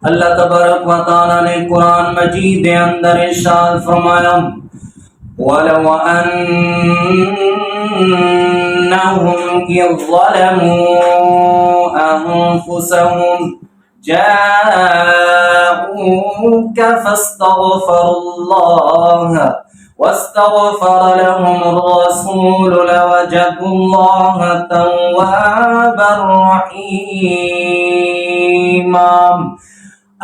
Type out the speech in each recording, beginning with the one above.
اللہ تبارک و تعالی نے قرآن مجید کے اندر ارشاد فرمایا وَلَوْ أَنَّهُمْ إِذْ ظَلَمُوا أَنفُسَهُمْ جَاءُوكَ فَاسْتَغْفَرُوا اللَّهَ واستغفر لهم الرسول لوجدوا الله توابا رحيما۔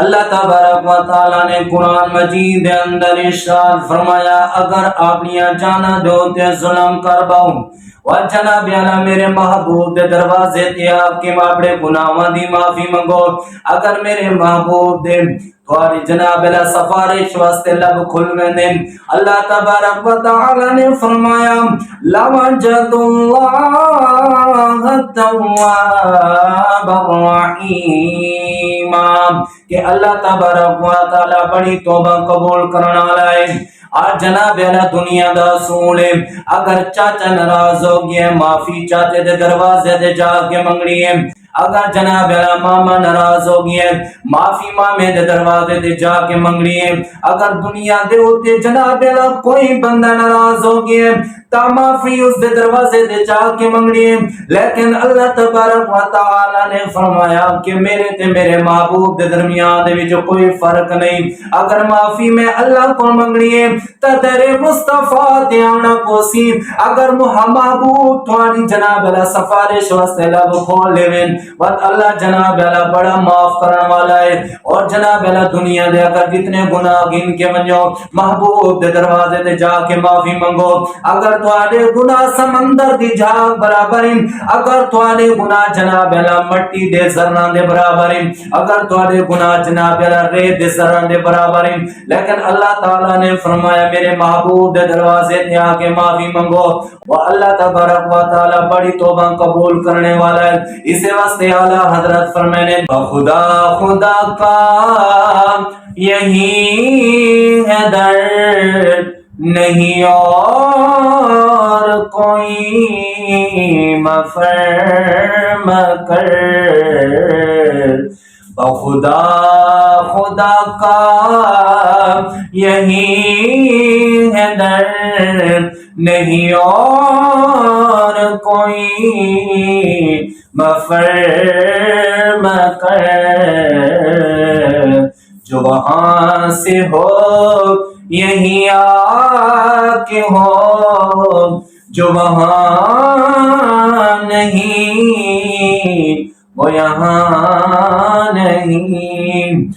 اللہ تبارک و تعالی نے قرآن مجید کے اندر ارشاد فرمایا اگر آپ نے جانا جو تے ظلم کر باؤں و جناب اعلی میرے محبوب دے دروازے تے آپ کے اپنے گناہاں دی معافی منگو، اگر میرے محبوب دے تھوڑی جناب اعلی سفارش واسطے لب کھل ویندے، اللہ تبارک و تعالی نے فرمایا لوجد اللہ توابا رحیما کہ اللہ تبارک و تعالی بڑی توبہ قبول کرنے والا ہے۔ آج جناب اعلی دنیا دا اصول ہے اگر چاچا ناراض ہو گیا معافی چاچے دے دروازے دے جا کے منگنی ہے، اگر جناب اعلی ماما ناراض ہو گیا معافی مامے دے دروازے دے جا کے منگنی ہے، اگر دنیا دے ہوتے جناب اعلی کوئی بندہ ناراض ہو گیا تا معافی اس دے دروازے دے جا کے منگنی ہے، لیکن اللہ تبارک و تعالی نے فرمایا کہ میرے تے میرے محبوب دے درمیان دے وچ کوئی فرق نہیں، اگر معافی میں اللہ کو منگنی ہے تا تیرے مصطفیٰ تے آنا پوسی، اگر محبوب تھوڑی جناب اعلی سفارش واسطے لب کھول لیویں وقت اللہ جناب اعلی بڑا معاف کرنے والا ہے۔ اور جناب اعلی دنیا دے اگر جتنے گناہ گن کے منجو محبوب دے دروازے دے جا کے معافی منگو، اگر تھوڑے گناہ سمندر دی جھاگ برابر ہیں، اگر تھوڑے گناہ جناب اعلی مٹی دے ذرّاں دے برابر ہیں، اگر تھوڑے گناہ جناب اعلی ریت دے ذرّاں دے برابر ہیں، لیکن اللہ تعالی نے فرمایا میرے محبوب دے دروازے تے آ کے معافی منگو وہ اللہ تبارک و تعالی بڑی توبہ قبول کرنے والا ہے۔ اسی واسطے اعلی حضرت فرمانے خدا خدا کا یہی ہے درد نہیں اور کوئی مفرم کر، خدا خدا کا یہی ہے درد نہیں اور کوئی مفرم کر، جو وہاں سے ہو یہی آ کے ہو، جو وہاں نہیں وہ یہاں نہیں۔